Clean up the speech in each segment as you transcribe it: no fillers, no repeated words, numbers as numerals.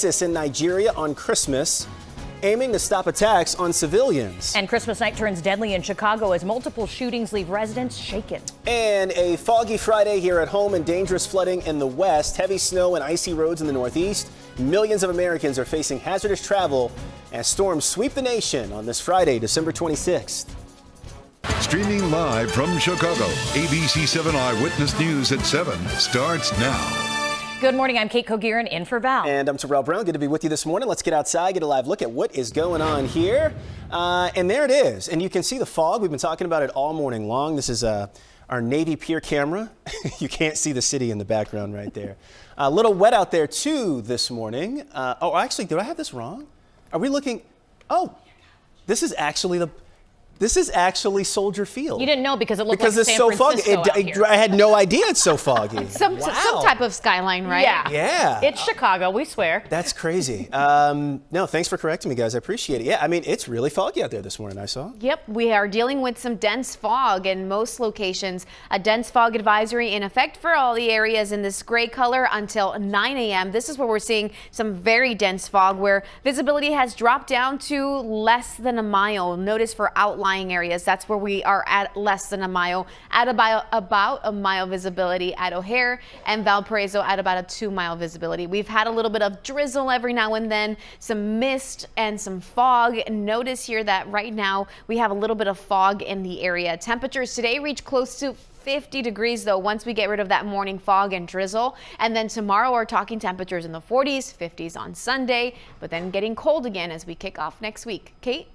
In Nigeria on Christmas, aiming to stop attacks on civilians. And Christmas night turns deadly in Chicago as multiple shootings leave residents shaken. And a foggy Friday here at home and dangerous flooding in the west, heavy snow and icy roads in the northeast. Millions of Americans are facing hazardous travel as storms sweep the nation on this Friday, December 26th. Streaming live from Chicago, ABC7 Eyewitness News at 7 starts now. Good morning, I'm Kate Kogirin in for Val. And I'm Terrell Brown. Good to be with you this morning. Let's get outside, get a live look at what is going on here. And there it is. And you can see the fog. We've been talking about it all morning long. This is our Navy Pier camera. You can't see the city in the background right there. A little wet out there, too, this morning. Oh, actually, did I have this wrong? Are we looking? Oh, this is actually Soldier Field. You didn't know because it looked because like it's San so Francisco foggy. out here. I had no idea it's so foggy. Some type of skyline, right? Yeah. It's Chicago, we swear. That's crazy. No, thanks for correcting me, guys. I appreciate it. Yeah, I mean, it's really foggy out there this morning, I saw. Yep, we are dealing with some dense fog in most locations. A dense fog advisory in effect for all the areas in this gray color until 9 a.m. This is where we're seeing some very dense fog where visibility has dropped down to less than a mile. Notice for outlying areas, that's where we are at less than a mile, at about a mile visibility at O'Hare and Valparaiso at about a 2-mile visibility. We've had a little bit of drizzle every now and then, some mist and some fog. Notice here that right now we have a little bit of fog in the area. Temperatures today reach close to 50 degrees though once we get rid of that morning fog and drizzle, and then tomorrow we're talking temperatures in the 40s, 50s on Sunday, but then getting cold again as we kick off next week. Kate?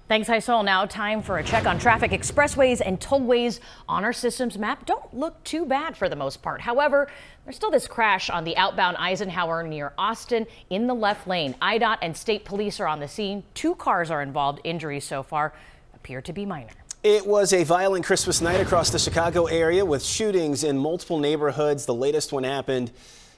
Thanks, Heisel. Now time for a check on traffic. Expressways and tollways on our system's map don't look too bad for the most part. However, there's still this crash on the outbound Eisenhower near Austin in the left lane. IDOT and state police are on the scene. 2 cars are involved. Injuries so far appear to be minor. It was a violent Christmas night across the Chicago area with shootings in multiple neighborhoods. The latest one happened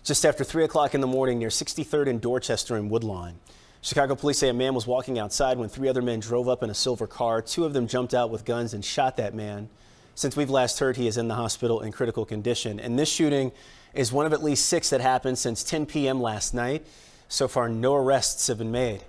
just after 3 o'clock in the morning near 63rd and Dorchester in Woodlawn. Chicago police say a man was walking outside when 3 other men drove up in a silver car. 2 of them jumped out with guns and shot that man. Since we've last heard, he is in the hospital in critical condition. And this shooting is one of at least 6 that happened since 10 p.m. last night. So far, no arrests have been made.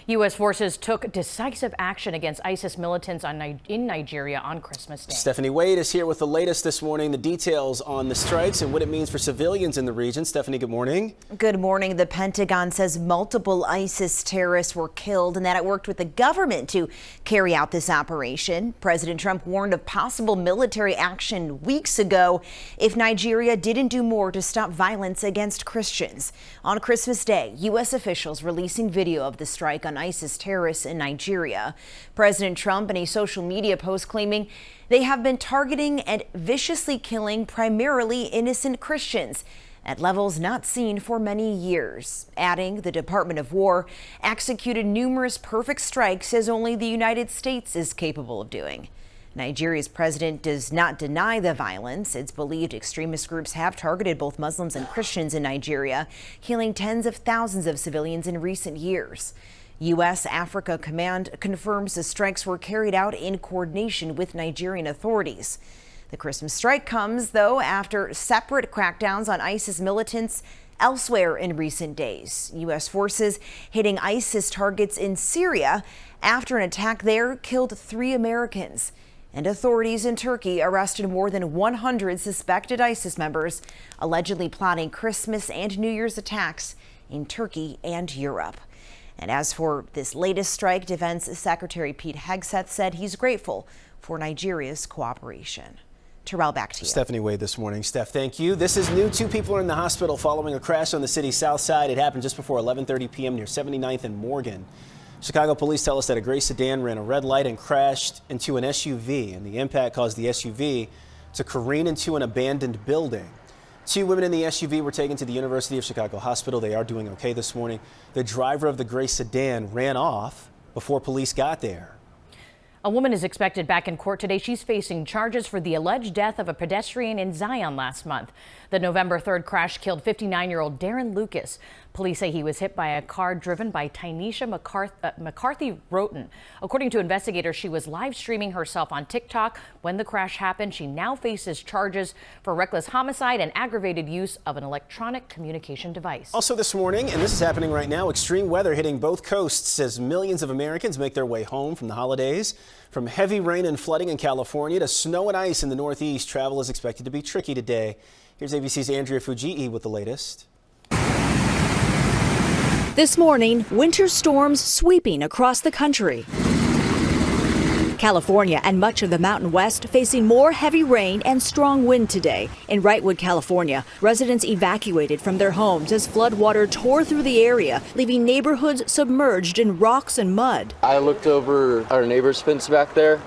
U.S. forces took decisive action against ISIS militants in Nigeria on Christmas Day. Stephanie Wade is here with the latest this morning, the details on the strikes and what it means for civilians in the region. Stephanie, good morning. Good morning. The Pentagon says multiple ISIS terrorists were killed and that it worked with the government to carry out this operation. President Trump warned of possible military action weeks ago if Nigeria didn't do more to stop violence against Christians. On Christmas Day, U.S. officials releasing video of the strike on ISIS terrorists in Nigeria. President Trump in a social media post claiming they have been targeting and viciously killing primarily innocent Christians at levels not seen for many years, adding the Department of War executed numerous perfect strikes as only the United States is capable of doing. Nigeria's president does not deny the violence. It's believed extremist groups have targeted both Muslims and Christians in Nigeria, killing tens of thousands of civilians in recent years. U.S. Africa Command confirms the strikes were carried out in coordination with Nigerian authorities. The Christmas strike comes, though, after separate crackdowns on ISIS militants elsewhere in recent days. U.S. forces hitting ISIS targets in Syria after an attack there killed 3 Americans. And authorities in Turkey arrested more than 100 suspected ISIS members, allegedly plotting Christmas and New Year's attacks in Turkey and Europe. And as for this latest strike, Defense Secretary Pete Hegseth said he's grateful for Nigeria's cooperation. Terrell, back to you. Stephanie Wade this morning. Steph, thank you. This is new. 2 people are in the hospital following a crash on the city's south side. It happened just before 11:30 p.m. near 79th and Morgan. Chicago police tell us that a gray sedan ran a red light and crashed into an SUV, and the impact caused the SUV to careen into an abandoned building. 2 women in the SUV were taken to the University of Chicago Hospital. They are doing okay this morning. The driver of the gray sedan ran off before police got there. A woman is expected back in court today. She's facing charges for the alleged death of a pedestrian in Zion last month. The November 3rd crash killed 59-year-old Darren Lucas. Police say he was hit by a car driven by Tynesha McCarthy Roten. According to investigators, she was live streaming herself on TikTok when the crash happened. She now faces charges for reckless homicide and aggravated use of an electronic communication device. Also this morning, and this is happening right now, extreme weather hitting both coasts as millions of Americans make their way home from the holidays. From heavy rain and flooding in California to snow and ice in the Northeast, travel is expected to be tricky today. Here's ABC's Andrea Fujii with the latest. This morning, winter storms sweeping across the country. California and much of the Mountain West facing more heavy rain and strong wind today. In Wrightwood, California, residents evacuated from their homes as floodwater tore through the area, leaving neighborhoods submerged in rocks and mud. I looked over our neighbor's fence back there,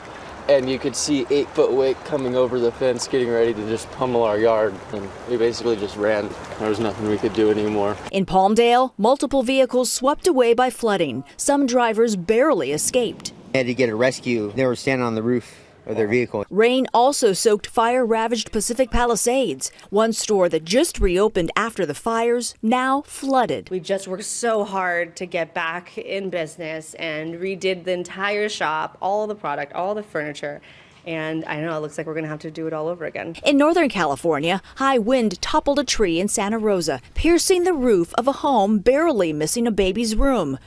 and you could see 8-foot wake coming over the fence, getting ready to just pummel our yard. And we basically just ran. There was nothing we could do anymore. In Palmdale, multiple vehicles swept away by flooding. Some drivers barely escaped. They had to get a rescue. They were standing on the roof of their vehicle. Rain also soaked fire-ravaged Pacific Palisades. One store that just reopened after the fires, now flooded. We just worked so hard to get back in business and redid the entire shop, all the product, all the furniture. And I know it looks like we're going to have to do it all over again. In Northern California, high wind toppled a tree in Santa Rosa, piercing the roof of a home, barely missing a baby's room.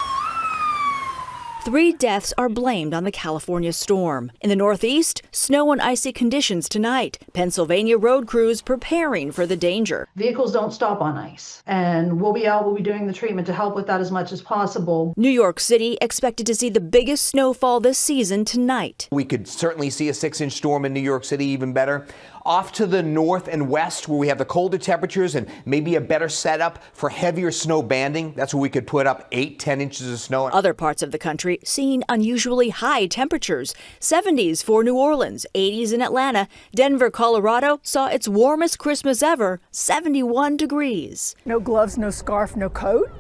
3 deaths are blamed on the California storm. In the Northeast, snow and icy conditions tonight. Pennsylvania road crews preparing for the danger. Vehicles don't stop on ice, and we'll be doing the treatment to help with that as much as possible. New York City expected to see the biggest snowfall this season tonight. We could certainly see a 6-inch storm in New York City, even better. Off to the north and west, where we have the colder temperatures and maybe a better setup for heavier snow banding. That's where we could put up 8-10 inches of snow. Other parts of the country seeing unusually high temperatures. 70s for New Orleans, 80s in Atlanta. Denver, Colorado saw its warmest Christmas ever, 71 degrees. No gloves, no scarf, no coat.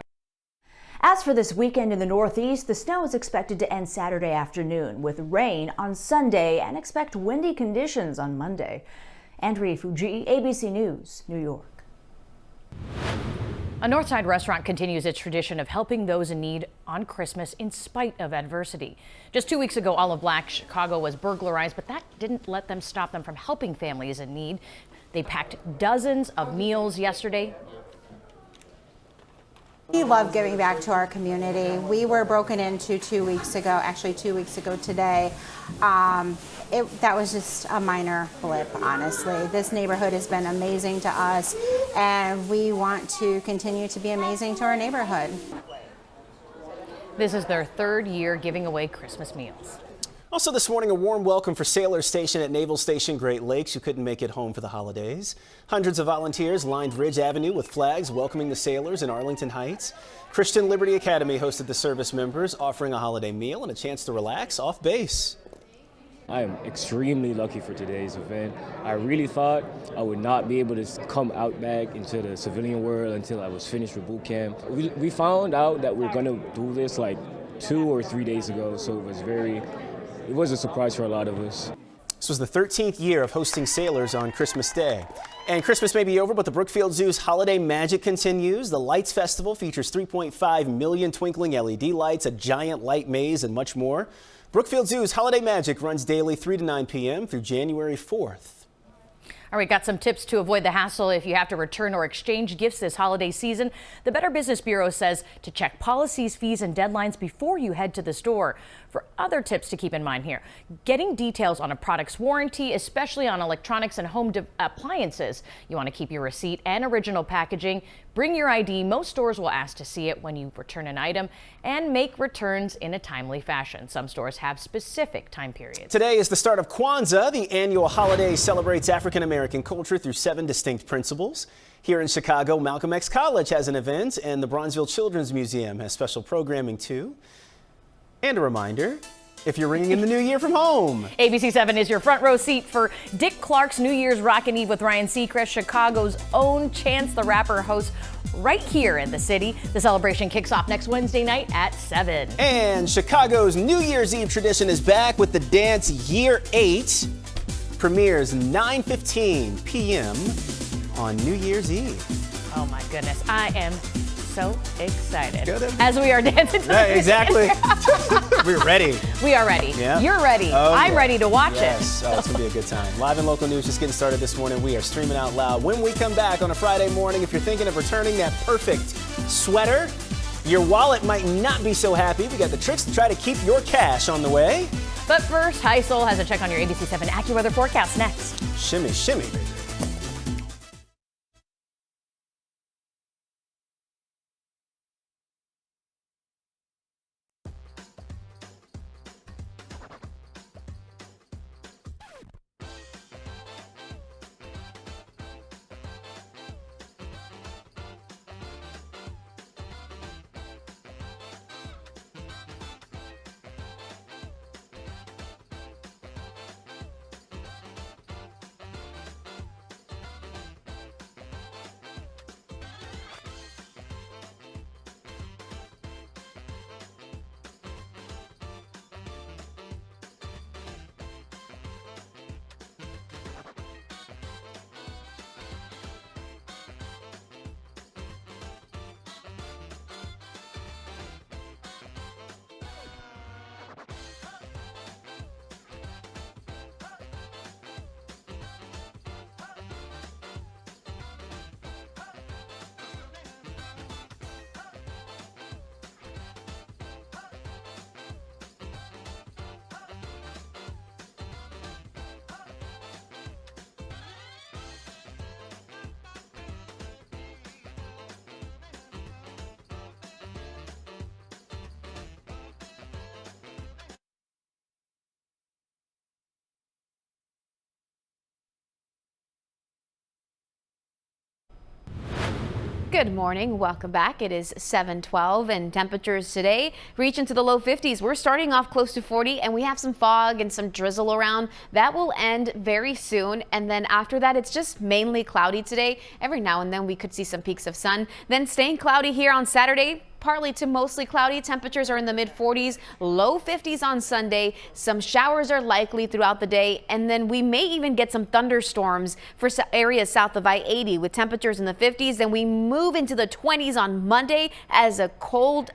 As for this weekend in the Northeast, the snow is expected to end Saturday afternoon with rain on Sunday and expect windy conditions on Monday. Andrea Fujii, ABC News, New York. A Northside restaurant continues its tradition of helping those in need on Christmas in spite of adversity. Just 2 weeks ago, Olive Black Chicago was burglarized, but that didn't let them stop them from helping families in need. They packed dozens of meals yesterday. We love giving back to our community. We were broken into 2 weeks ago, actually 2 weeks ago today. That was just a minor blip, honestly. This neighborhood has been amazing to us, and we want to continue to be amazing to our neighborhood. This is their 3rd year giving away Christmas meals. Also this morning, a warm welcome for sailors stationed at Naval Station Great Lakes who couldn't make it home for the holidays. Hundreds of volunteers lined Ridge Avenue with flags welcoming the sailors in Arlington Heights. Christian Liberty Academy hosted the service members, offering a holiday meal and a chance to relax off base. I am extremely lucky for today's event. I really thought I would not be able to come out back into the civilian world until I was finished with boot camp. We found out that we're going to do this like 2 or 3 days ago, so it was a surprise for a lot of us. This was the 13th year of hosting sailors on Christmas Day. And Christmas may be over, but the Brookfield Zoo's holiday magic continues. The Lights Festival features 3.5 million twinkling LED lights, a giant light maze, and much more. Brookfield Zoo's holiday magic runs daily 3 to 9 p.m. through January 4th. All right, got some tips to avoid the hassle if you have to return or exchange gifts this holiday season. The Better Business Bureau says to check policies, fees, and deadlines before you head to the store. For other tips to keep in mind here, getting details on a product's warranty, especially on electronics and home appliances. You want to keep your receipt and original packaging. Bring your ID. Most stores will ask to see it when you return an item, and make returns in a timely fashion. Some stores have specific time periods. Today is the start of Kwanzaa. The annual holiday celebrates African American culture through 7 distinct principles. Here in Chicago, Malcolm X College has an event, and the Bronzeville Children's Museum has special programming too. And a reminder, if you're ringing in the new year from home. ABC7 is your front row seat for Dick Clark's New Year's Rockin' Eve with Ryan Seacrest, Chicago's own Chance the Rapper host right here in the city. The celebration kicks off next Wednesday night at 7. And Chicago's New Year's Eve tradition is back with the dance Year 8. Premieres 9:15 p.m. on New Year's Eve. Oh my goodness, I am so excited Good. as we are dancing to Right, this. exactly. We're ready. We are ready. Yeah. You're ready. Oh, I'm yeah. ready to watch Yes. it. Oh, it's going to be a good time. Live and local news just getting started this morning. We are streaming out loud. When we come back on a Friday morning, if you're thinking of returning that perfect sweater, your wallet might not be so happy. We got the tricks to try to keep your cash on the way. But first, Heisel has a check on your ABC7 AccuWeather forecast next. Shimmy, shimmy, baby. Good morning. Welcome back. It is 7:12 and temperatures today reach into the low 50s. We're starting off close to 40 and we have some fog and some drizzle around. That will end very soon. And then after that, it's just mainly cloudy today. Every now and then we could see some peaks of sun. Then staying cloudy here on Saturday. Partly to mostly cloudy. Temperatures are in the mid 40s, low 50s on Sunday. Some showers are likely throughout the day, and then we may even get some thunderstorms for areas south of I-80 with temperatures in the 50s. Then we move into the 20s on Monday as that cold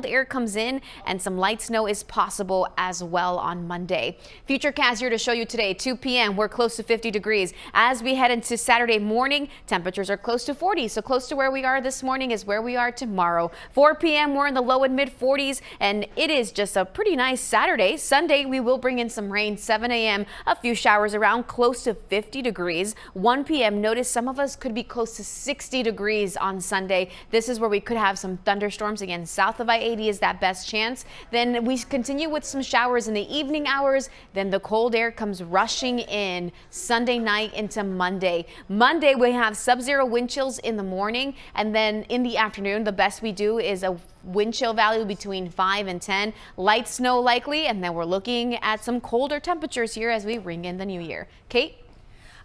air comes in, and some light snow is possible as well on Monday. Futurecast here to show you today, 2 p.m. we're close to 50 degrees. As we head into Saturday morning, temperatures are close to 40, so close to where we are this morning is where we are tomorrow. 4 p.m. we're in the low and mid 40s, and it is just a pretty nice Saturday. Sunday we will bring in some rain. 7 a.m. a few showers around, close to 50 degrees. 1 p.m. notice some of us could be close to 60 degrees on Sunday. This is where we could have some thunderstorms. Again, south of I-80 is that best chance. Then we continue with some showers in the evening hours. Then the cold air comes rushing in Sunday night into Monday. Monday we have sub-zero wind chills in the morning, and then in the afternoon the best we do is a wind chill value between 5 and 10. Light snow likely, and then we're looking at some colder temperatures here as we ring in the new year. Kate?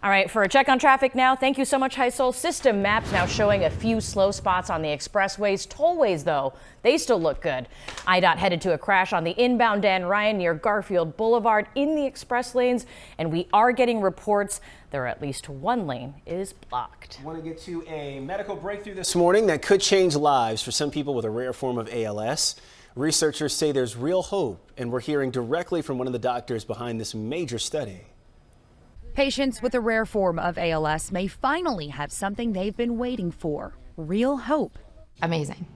All right, for a check on traffic now, thank you so much, Heisel. System maps now showing a few slow spots on the expressways. Tollways, though, they still look good. IDOT headed to a crash on the inbound Dan Ryan near Garfield Boulevard in the express lanes, and we are getting reports there at least one lane is blocked. I want to get to a medical breakthrough this morning that could change lives for some people with a rare form of ALS. Researchers say there's real hope, and we're hearing directly from one of the doctors behind this major study. Patients with a rare form of ALS may finally have something they've been waiting for, real hope. Amazing.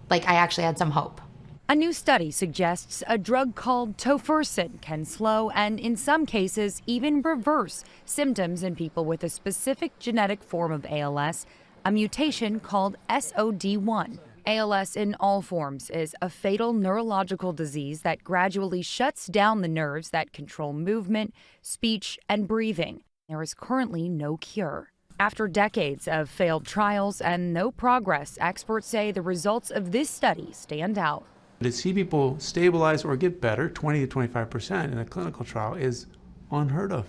Like, I actually had some hope. A new study suggests a drug called tofersen can slow and, in some cases, even reverse symptoms in people with a specific genetic form of ALS, a mutation called SOD1. ALS in all forms is a fatal neurological disease that gradually shuts down the nerves that control movement, speech, and breathing. There is currently no cure. After decades of failed trials and no progress, experts say the results of this study stand out. To see people stabilize or get better, 20 to 25% in a clinical trial, is unheard of.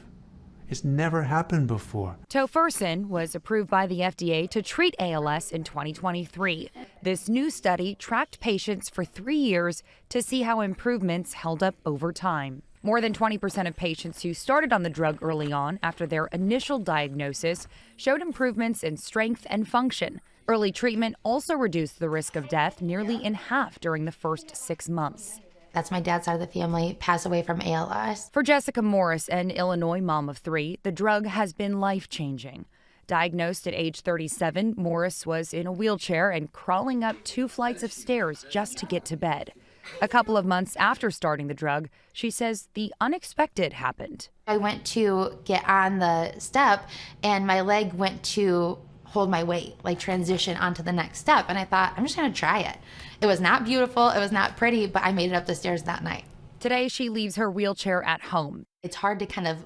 It's never happened before. Tofersen was approved by the FDA to treat ALS in 2023. This new study tracked patients for 3 years to see how improvements held up over time. More than 20% of patients who started on the drug early on after their initial diagnosis showed improvements in strength and function. Early treatment also reduced the risk of death nearly in half during the first 6 months. That's my dad's side of the family, passed away from ALS. For Jessica Morris, an Illinois mom of 3, the drug has been life-changing. Diagnosed at age 37, Morris was in a wheelchair and crawling up 2 flights of stairs just to get to bed. A couple of months after starting the drug, she says the unexpected happened. I went to get on the step and my leg went to hold my weight, like transition onto the next step. And I thought, I'm just gonna try it. It was not beautiful, it was not pretty, but I made it up the stairs that night. Today, she leaves her wheelchair at home. It's hard to kind of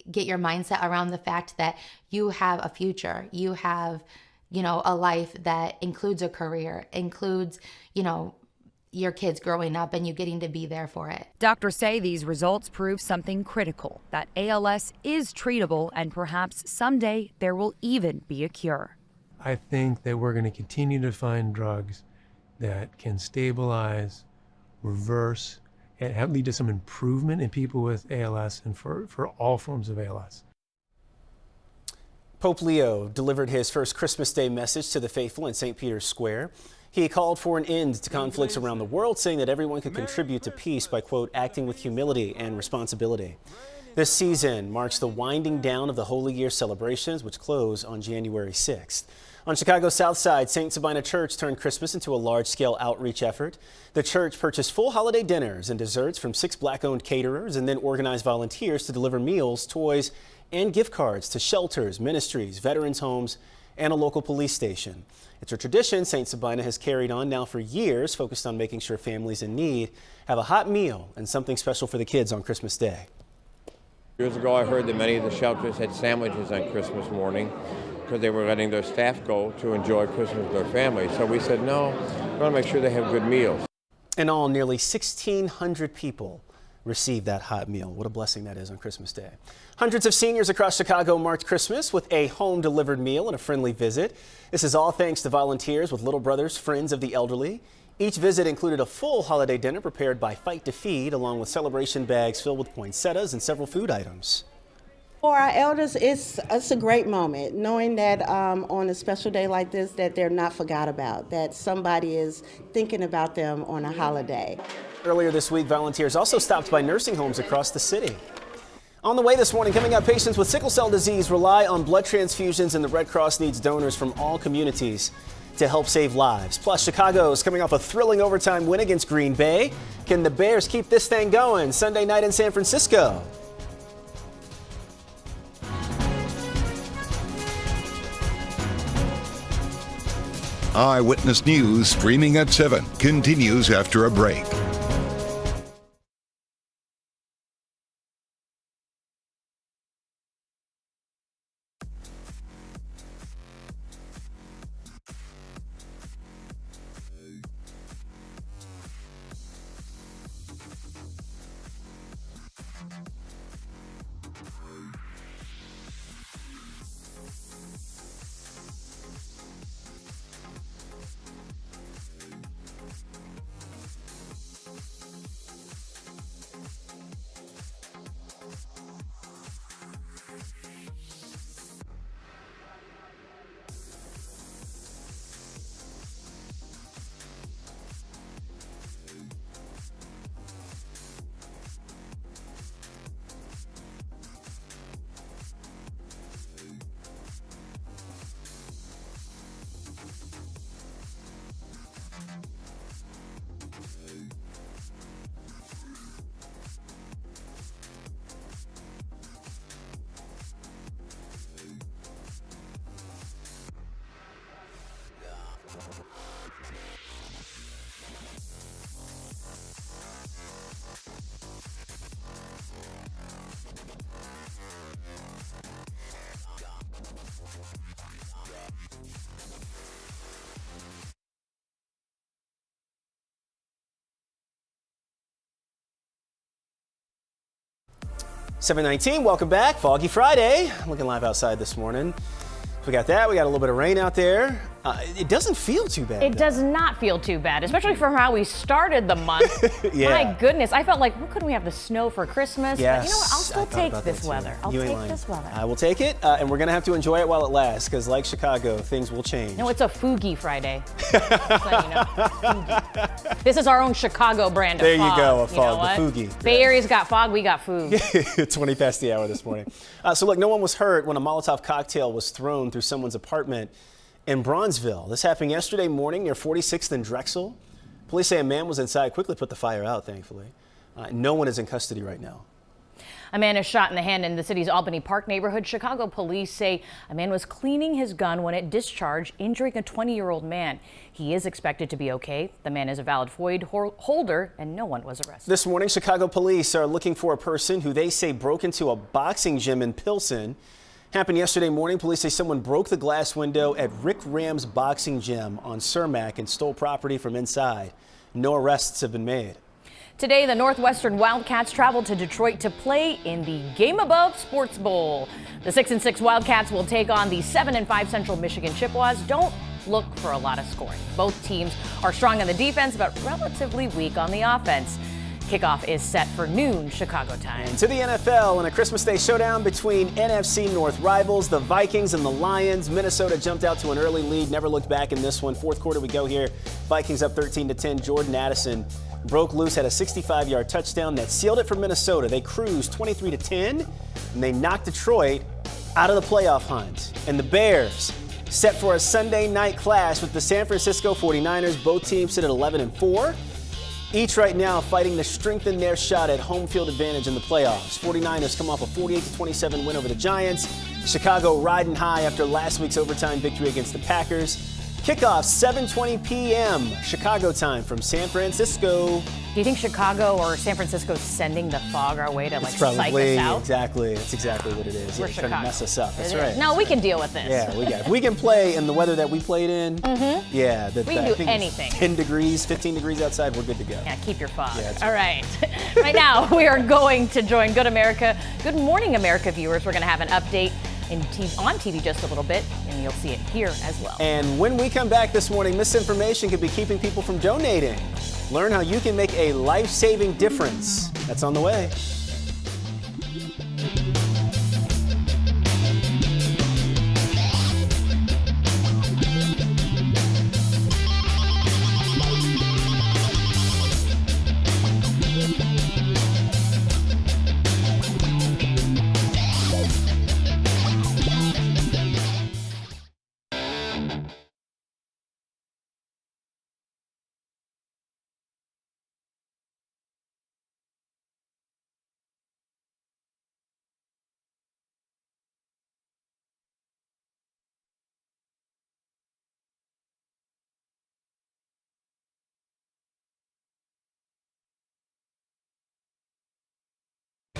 get your mindset around the fact that you have a future, you have, a life that includes a career, includes, your kids growing up and you getting to be there for it. Doctors say these results prove something critical, that ALS is treatable and perhaps someday there will even be a cure. I think that we're going to continue to find drugs that can stabilize, reverse, and lead to some improvement in people with ALS and for all forms of ALS. Pope Leo delivered his first Christmas Day message to the faithful in St. Peter's Square. He called for an end to conflicts around the world, saying that everyone could contribute to peace by, quote, acting with humility and responsibility. This season marks the winding down of the Holy Year celebrations, which close on January 6th. On Chicago's South Side, St. Sabina Church turned Christmas into a large-scale outreach effort. The church purchased full holiday dinners and desserts from 6 Black-owned caterers and then organized volunteers to deliver meals, toys, and gift cards to shelters, ministries, veterans' homes, and a local police station. It's a tradition St. Sabina has carried on now for years, focused on making sure families in need have a hot meal and something special for the kids on Christmas Day. Years ago, I heard that many of the shelters had sandwiches on Christmas morning because they were letting their staff go to enjoy Christmas with their families. So we said, no, we want to make sure they have good meals. In all, nearly 1,600 people received that hot meal. What a blessing that is on Christmas Day. Hundreds of seniors across Chicago marked Christmas with a home-delivered meal and a friendly visit. This is all thanks to volunteers with Little Brothers Friends of the Elderly. Each visit included a full holiday dinner prepared by Fight to Feed, along with celebration bags filled with poinsettias and several food items. For our elders, it's a great moment, knowing that on a special day like this, that they're not forgot about, that somebody is thinking about them on a holiday. Earlier this week, volunteers also stopped by nursing homes across the city. On the way this morning, coming up, patients with sickle cell disease rely on blood transfusions, and the Red Cross needs donors from all communities to help save lives. Plus, Chicago's coming off a thrilling overtime win against Green Bay. Can the Bears keep this thing going Sunday night in San Francisco? Eyewitness News streaming at 7 continues after a break. $7:19, welcome back. Foggy Friday. Looking live outside this morning. We got that. We got a little bit of rain out there. It doesn't feel too bad. It does not feel too bad, especially for how we started the month. Yeah. My goodness, I felt like, well, couldn't we have the snow for Christmas? Yes, But you know what? I'll still take this weather. I'll take this weather. I will take it, and we're going to have to enjoy it while it lasts, because like Chicago, things will change. No, it's a Foogie Friday. Just let you know. Foogie. This is our own Chicago brand of There fog. you go, a fog, know what? the Foogie. Bay Area's got fog, we got food. 20 past the hour this morning. So look, no one was hurt when a Molotov cocktail was thrown through someone's apartment in Bronzeville. This happened yesterday morning near 46th and Drexel. Police say a man was inside, quickly put the fire out, thankfully. No one is in custody right now. A man is shot in the hand in the city's Albany Park neighborhood. Chicago police say a man was cleaning his gun when it discharged, injuring a 20-year-old man. He is expected to be okay. The man is a valid FOID holder, and no one was arrested. This morning, Chicago police are looking for a person who they say broke into a boxing gym in Pilsen. Happened yesterday morning. Police say someone broke the glass window at Rick Ram's boxing gym on Cermak and stole property from inside. No arrests have been made. Today, the Northwestern Wildcats traveled to Detroit to play in the Game Above Sports Bowl. The 6-6 Wildcats will take on the 7-5 Central Michigan Chippewas. Don't look for a lot of scoring. Both teams are strong on the defense, but relatively weak on the offense. Kickoff is set for noon Chicago time. And to the NFL in a Christmas Day showdown between NFC North rivals, the Vikings and the Lions. Minnesota jumped out to an early lead, never looked back in this one. Fourth quarter we go here. Vikings up 13-10. Jordan Addison broke loose, had a 65-yard touchdown that sealed it for Minnesota. They cruised 23-10, and they knocked Detroit out of the playoff hunt. And the Bears set for a Sunday night clash with the San Francisco 49ers. Both teams sit at 11-4. Each right now fighting to strengthen their shot at home field advantage in the playoffs. 49ers come off a 48-27 win over the Giants. Chicago riding high after last week's overtime victory against the Packers. Kickoff 7:20 p.m. Chicago time from San Francisco. Do you think Chicago or San Francisco is sending the fog our way to It's psych us out? Exactly. That's exactly what it is. We're trying to mess us up. That's It right. is. No, we can deal with this. Yeah, if we can play in the weather that we played in. Yeah, We can I do think it's anything. 10 degrees, 15 degrees outside, we're good to go. Yeah, keep your fog. Yeah, that's All right. Right now, we are going to join Good America, Good Morning America viewers. We're going to have an update on TV just a little bit, and you'll see it here as well. And when we come back this morning, misinformation could be keeping people from donating. Learn how you can make a life-saving difference. That's on the way.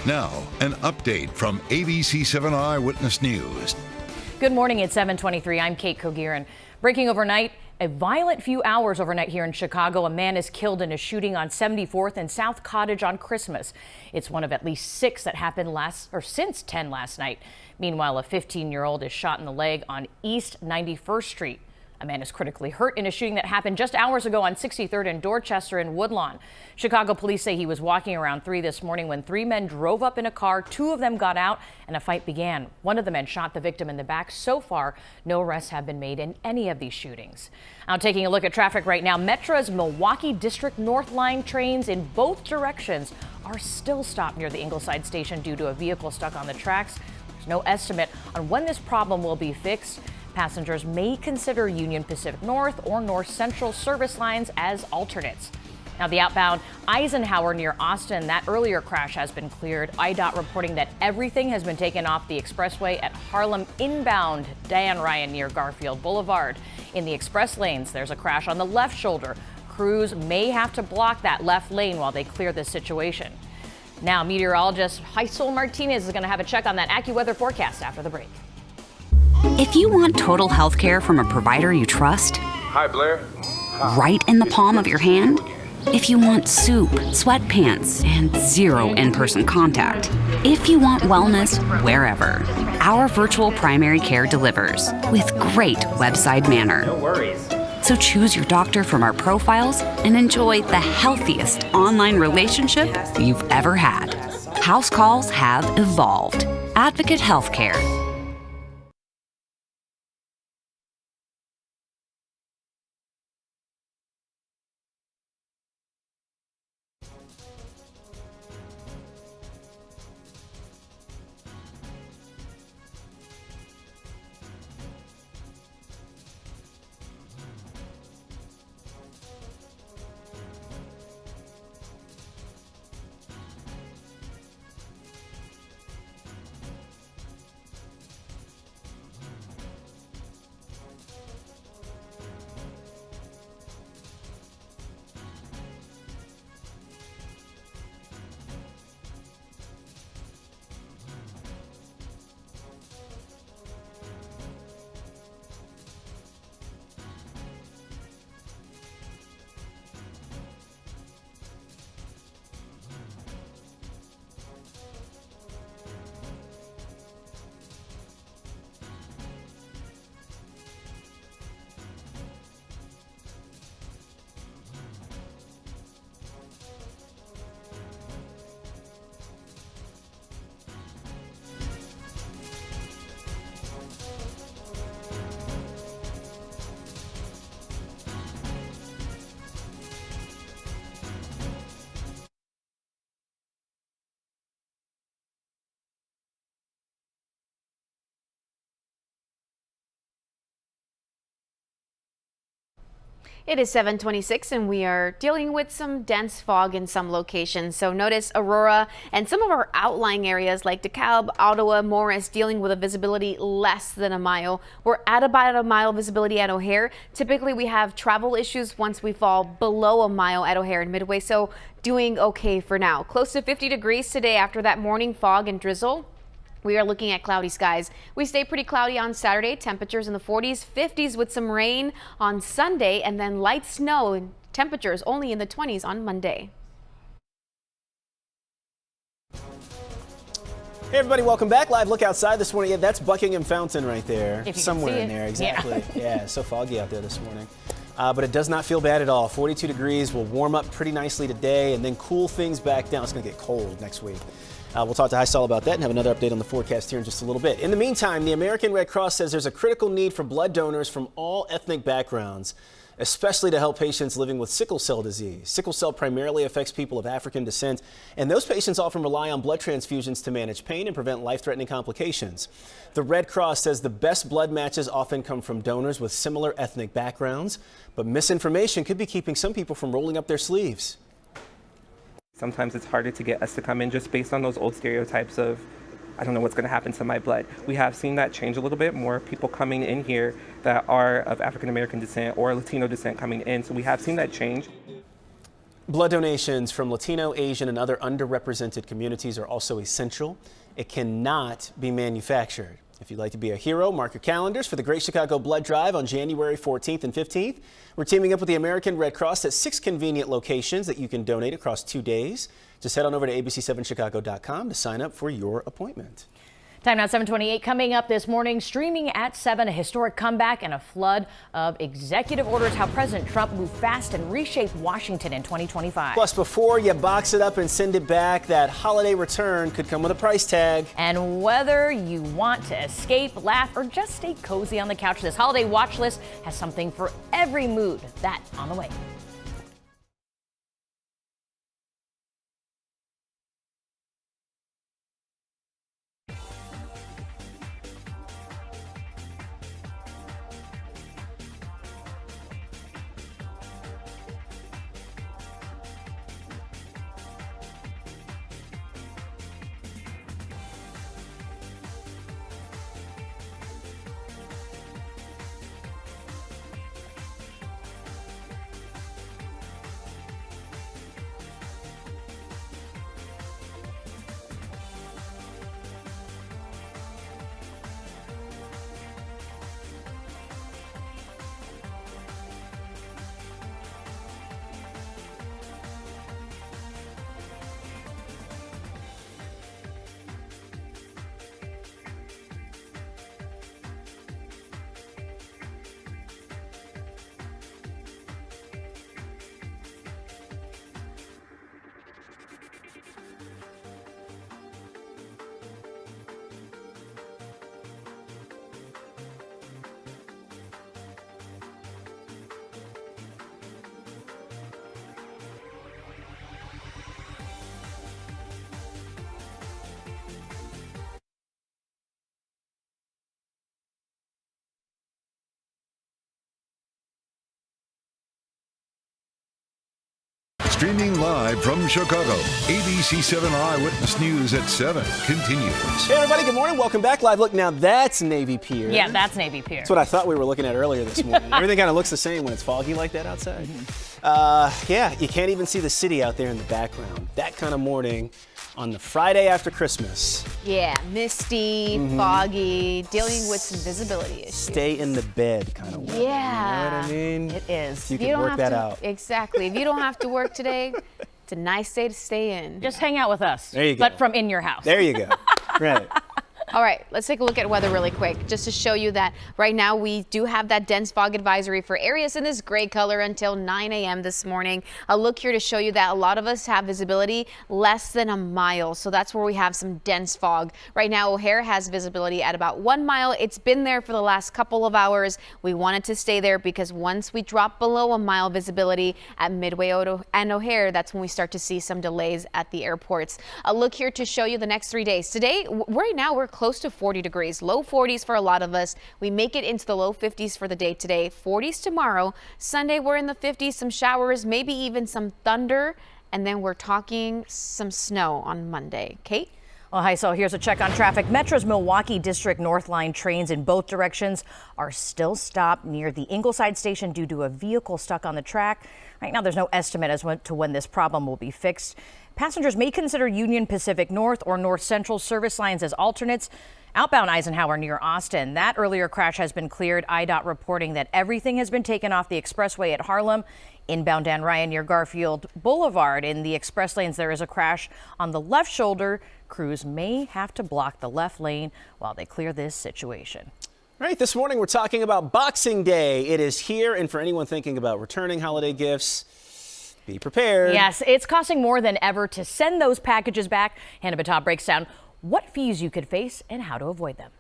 Now, an update from ABC7 Eyewitness News. Good morning, it's 7:23. I'm Kate Kogirin. Breaking overnight, a violent few hours overnight here in Chicago. A man is killed in a shooting on 74th and South Cottage on Christmas. It's one of at least 6 that happened since 10 last night. Meanwhile, a 15-year-old is shot in the leg on East 91st Street. A man is critically hurt in a shooting that happened just hours ago on 63rd and Dorchester in Woodlawn. Chicago police say he was walking around 3 this morning when 3 men drove up in a car. 2 of them got out and a fight began. One of the men shot the victim in the back. So far, no arrests have been made in any of these shootings. Now taking a look at traffic right now, Metra's Milwaukee District North Line trains in both directions are still stopped near the Ingleside station due to a vehicle stuck on the tracks. There's no estimate on when this problem will be fixed. Passengers may consider Union Pacific North or North Central service lines as alternates. Now, the outbound Eisenhower near Austin, that earlier crash has been cleared. IDOT reporting that everything has been taken off the expressway at Harlem inbound Dan Ryan near Garfield Boulevard. In the express lanes, there's a crash on the left shoulder. Crews may have to block that left lane while they clear this situation. Now, meteorologist Heisel Martinez is going to have a check on that AccuWeather forecast after the break. If you want total health care from a provider you trust, Hi, Blair. right in the palm of your hand, If you want soup, sweatpants, and zero in-person contact. If you want wellness wherever. Our virtual primary care delivers with great website manner. No worries. So choose your doctor from our profiles and enjoy the healthiest online relationship you've ever had. House calls have evolved. Advocate Healthcare. It is 7:26 and we are dealing with some dense fog in some locations. So notice Aurora and some of our outlying areas like DeKalb, Ottawa, Morris dealing with a visibility less than a mile. We're at about a mile visibility at O'Hare. Typically we have travel issues once we fall below a mile at O'Hare and Midway, so doing okay for now. Close to 50 degrees today after that morning fog and drizzle. We are looking at cloudy skies. We stay pretty cloudy on Saturday, temperatures in the 40s, 50s with some rain on Sunday, and then light snow and temperatures only in the 20s on Monday. Hey everybody, welcome back. Live look outside this morning. Yeah, that's Buckingham Fountain right there. If you somewhere can see in it. there, exactly. Yeah, so foggy out there this morning. But it does not feel bad at all. 42 degrees will warm up pretty nicely today and then cool things back down. It's going to get cold next week. We'll talk to Hisol about that and have another update on the forecast here in just a little bit. In the meantime, the American Red Cross says there's a critical need for blood donors from all ethnic backgrounds, especially to help patients living with sickle cell disease. Sickle cell primarily affects people of African descent, and those patients often rely on blood transfusions to manage pain and prevent life-threatening complications. The Red Cross says the best blood matches often come from donors with similar ethnic backgrounds, but misinformation could be keeping some people from rolling up their sleeves. Sometimes it's harder to get us to come in just based on those old stereotypes of, I don't know what's going to happen to my blood. We have seen that change a little bit. More people coming in here that are of African American descent or Latino descent coming in. So we have seen that change. Blood donations from Latino, Asian, and other underrepresented communities are also essential. It cannot be manufactured. If you'd like to be a hero, mark your calendars for the Great Chicago Blood Drive on January 14th and 15th. We're teaming up with the American Red Cross at 6 convenient locations that you can donate across 2 days. Just head on over to ABC7Chicago.com to sign up for your appointment. Time now 7:28. Coming up this morning, streaming at 7, a historic comeback and a flood of executive orders, how President Trump moved fast and reshaped Washington in 2025. Plus, before you box it up and send it back, that holiday return could come with a price tag. And whether you want to escape, laugh, or just stay cozy on the couch, this holiday watch list has something for every mood. That on the way. Streaming live from Chicago, ABC7 Eyewitness News at 7 continues. Hey everybody, good morning. Welcome back. Live look. Now that's Navy Pier. Yeah, that's Navy Pier. That's what I thought we were looking at earlier this morning. Everything kind of looks the same when it's foggy like that outside. Yeah, you can't even see the city out there in the background. That kind of morning on the Friday after Christmas. Yeah, misty, foggy, dealing with some visibility issues. Stay in the bed kind of weather. Yeah. You know what I mean? It is. You can work that out. Exactly. If you don't have to work today, it's a nice day to stay in. Just hang out with us. There you go. But from in your house. There you go. Right. All right, let's take a look at weather really quick, just to show you that right now we do have that dense fog advisory for areas in this gray color until 9 a.m. this morning. A look here to show you that a lot of us have visibility less than a mile, so that's where we have some dense fog. Right now, O'Hare has visibility at about 1 mile. It's been there for the last couple of hours. We want it to stay there because once we drop below a mile visibility at Midway and O'Hare, that's when we start to see some delays at the airports. A look here to show you the next 3 days. Today, right now, we're close to 40 degrees, low 40s for a lot of us. We make it into the low 50s for the day today, 40s tomorrow. Sunday, we're in the 50s, some showers, maybe even some thunder, and then we're talking some snow on Monday. Kate? Well, hi, so here's a check on traffic. Metro's Milwaukee District North Line trains in both directions are still stopped near the Ingleside station due to a vehicle stuck on the track. Right now, there's no estimate as to when this problem will be fixed. Passengers may consider Union Pacific North or North Central service lines as alternates. Outbound Eisenhower near Austin, that earlier crash has been cleared. IDOT reporting that everything has been taken off the expressway at Harlem. Inbound Dan Ryan near Garfield Boulevard in the express lanes, there is a crash on the left shoulder. Crews may have to block the left lane while they clear this situation. All right, this morning we're talking about Boxing Day. It is here, and for anyone thinking about returning holiday gifts, be prepared. Yes, it's costing more than ever to send those packages back. Hannah Batab breaks down what fees you could face and how to avoid them.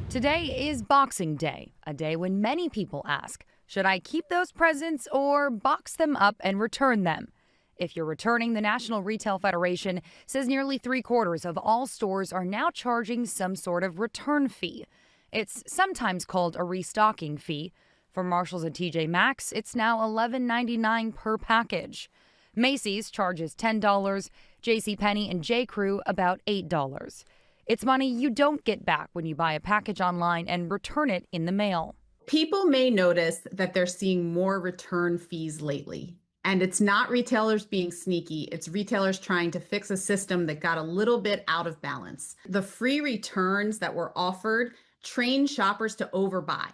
Today is Boxing Day, a day when many people ask, should I keep those presents or box them up and return them? If you're returning, the National Retail Federation says nearly 3/4 of all stores are now charging some sort of return fee. It's sometimes called a restocking fee. For Marshalls and TJ Maxx, it's now $11.99 per package. Macy's charges $10, JCPenney and J.Crew about $8. It's money you don't get back when you buy a package online and return it in the mail. People may notice that they're seeing more return fees lately. And it's not retailers being sneaky, it's retailers trying to fix a system that got a little bit out of balance. The free returns that were offered trained shoppers to overbuy.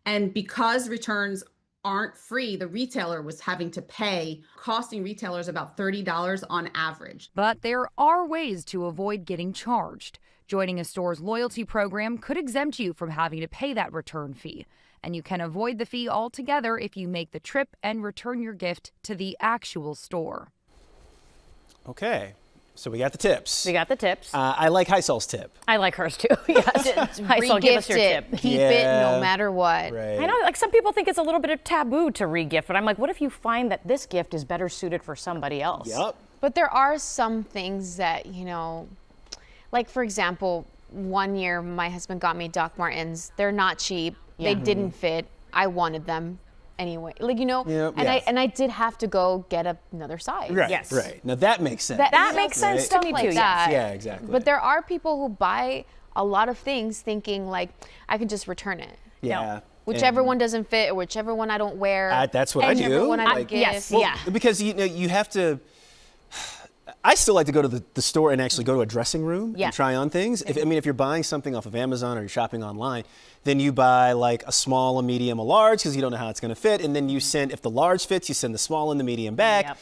And because returns aren't free, the retailer was having to pay, costing retailers about $30 on average. But there are ways to avoid getting charged. Joining a store's loyalty program could exempt you from having to pay that return fee. And you can avoid the fee altogether if you make the trip and return your gift to the actual store. Okay, so we got the tips. We got the tips. I like Heisel's tip. I like hers too. Yes. Heisel, give us your tip. Keep it no matter what. Right. I know, like some people think it's a little bit of taboo to re-gift, but I'm like, what if you find that this gift is better suited for somebody else? Yep. But there are some things that, like for example, one year my husband got me Doc Martens. They're not cheap. Yeah. They didn't fit. I wanted them anyway. Yep. And I did have to go get another size. Right. Yes. Right. Now that makes sense. That makes sense Right. to me Like too. that. Yeah, exactly. But there are people who buy a lot of things thinking like I can just return it. Yeah. Whichever one doesn't fit or whichever one I don't wear. That's what I do. Whichever one I don't Like- give. Yes. Well, Yeah. because you have to. I still like to go to the store and actually go to a dressing room Yeah. and try on things. If you're buying something off of Amazon or you're shopping online, then you buy like a small, a medium, a large because you don't know how it's going to fit, and then you send, if the large fits, you send the small and the medium back. Yep.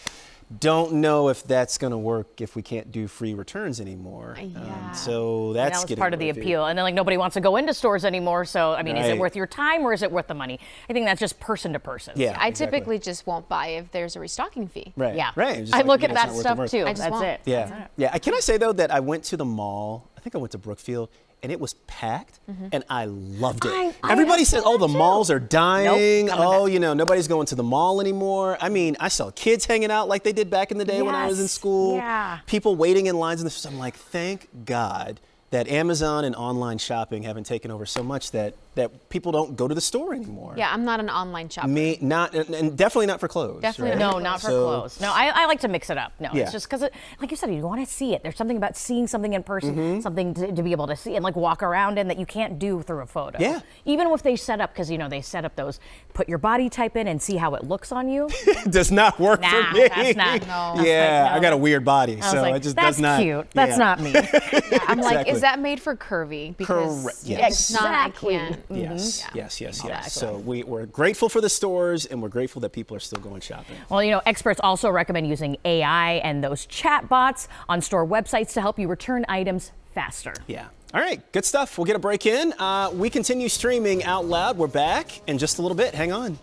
Don't know if that's going to work if we can't do free returns anymore. Yeah. So that's That was getting part of the reviewed. appeal. And then like nobody wants to go into stores anymore. So, I mean, is it Right. worth your time or is it worth the money? I think that's just person to person. Yeah. I exactly. typically just won't buy if there's a restocking fee. Right. Yeah. Right. Just I like, look you at know, it's that not worth stuff the work. too. I just That's won't. it. Yeah. Yeah. Can I say though that I went to the mall? I think I went to Brookfield, and it was packed, and I loved it. I Everybody said, "Oh, the malls are dying. Nope, coming Oh, nobody's going to the mall anymore." I mean, I saw kids hanging out like they did back in the day when I was in Yes. school. Yeah. People waiting in lines, and I'm like, thank God that Amazon and online shopping haven't taken over so much that that people don't go to the store anymore. Yeah, I'm not an online shopper. Me, not, and definitely not for clothes. Definitely right? No, not for clothes. No, I like to mix it up. No, Yeah. it's just because, like you said, you want to see it. There's something about seeing something in person, something to be able to see and like walk around in that you can't do through a photo. Yeah. Even if they set up, because they set up those, put your body type in and see how it looks on you. Does not work Nah, for me. that's not. No. Yeah, No. I got a weird body, I was so like, it just that's does not. cute. That's not me. I'm like, Exactly. is that made for curvy? Because Correct. if Yes. it's not, I Exactly. can't. Yes, yes. Exactly. So we're grateful for the stores, and we're grateful that people are still going shopping. Well, experts also recommend using AI and those chat bots on store websites to help you return items faster. Yeah. All right, good stuff. We'll get a break in. We continue streaming Out Loud. We're back in just a little bit. Hang on.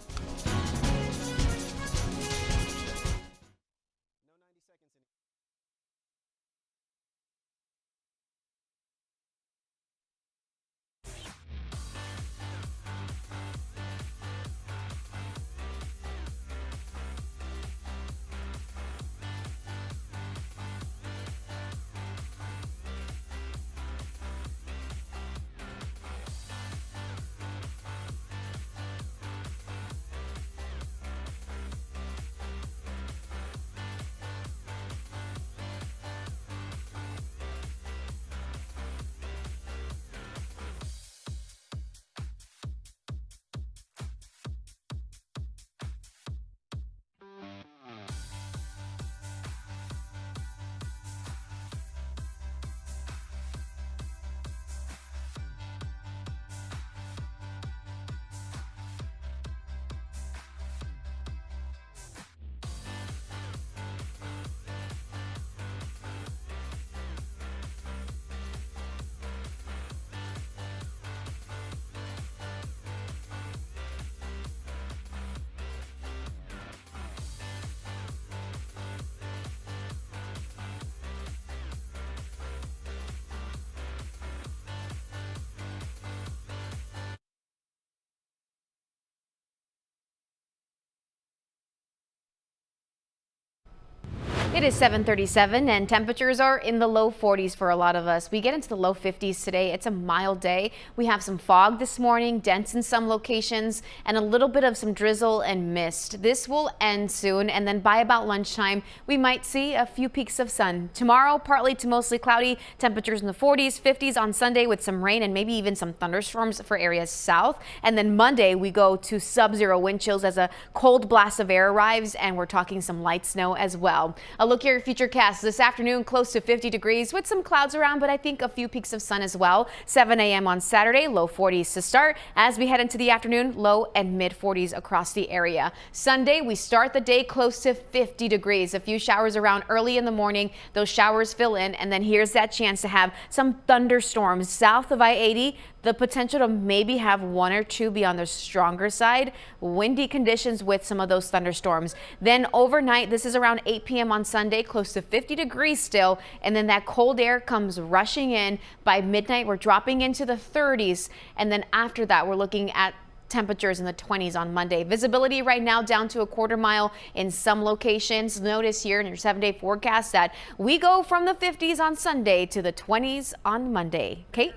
It is 7:37 and temperatures are in the low 40s for a lot of us. We get into the low 50s today. It's a mild day. We have some fog this morning, dense in some locations, and a little bit of some drizzle and mist. This will end soon, and then by about lunchtime, we might see a few peaks of sun. Tomorrow, partly to mostly cloudy, temperatures in the 40s, 50s on Sunday with some rain and maybe even some thunderstorms for areas south. And then Monday, we go to sub-zero wind chills as a cold blast of air arrives, and we're talking some light snow as well. A look here at Futurecast this afternoon, close to 50 degrees with some clouds around, but I think a few peaks of sun as well. 7 a.m. on Saturday, low 40s to start. As we head into the afternoon, low and mid 40s across the area. Sunday, we start the day close to 50 degrees. A few showers around early in the morning. Those showers fill in, and then here's that chance to have some thunderstorms south of I-80. The potential to maybe have one or two be on the stronger side. Windy conditions with some of those thunderstorms. Then overnight, this is around 8 p.m. on Sunday, close to 50 degrees still. And then that cold air comes rushing in. By midnight, we're dropping into the 30s. And then after that, we're looking at temperatures in the 20s on Monday. Visibility right now down to a quarter mile in some locations. Notice here in your 7-day forecast that we go from the 50s on Sunday to the 20s on Monday. Kate?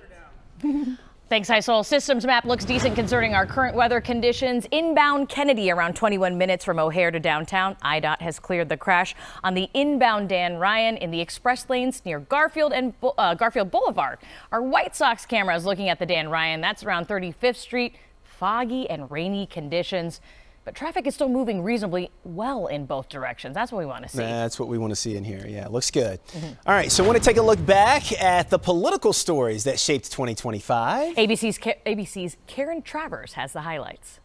Thanks, Heisel. Systems map looks decent concerning our current weather conditions. Inbound Kennedy around 21 minutes from O'Hare to downtown. IDOT has cleared the crash on the inbound Dan Ryan in the express lanes near Garfield and Garfield Boulevard. Our White Sox camera is looking at the Dan Ryan. That's around 35th Street. Foggy and rainy conditions. But traffic is still moving reasonably well in both directions. That's what we want to see. That's what we want to see in here. Yeah, looks good. All right, so I want to take a look back at the political stories that shaped 2025. ABC's Karen Travers has the highlights.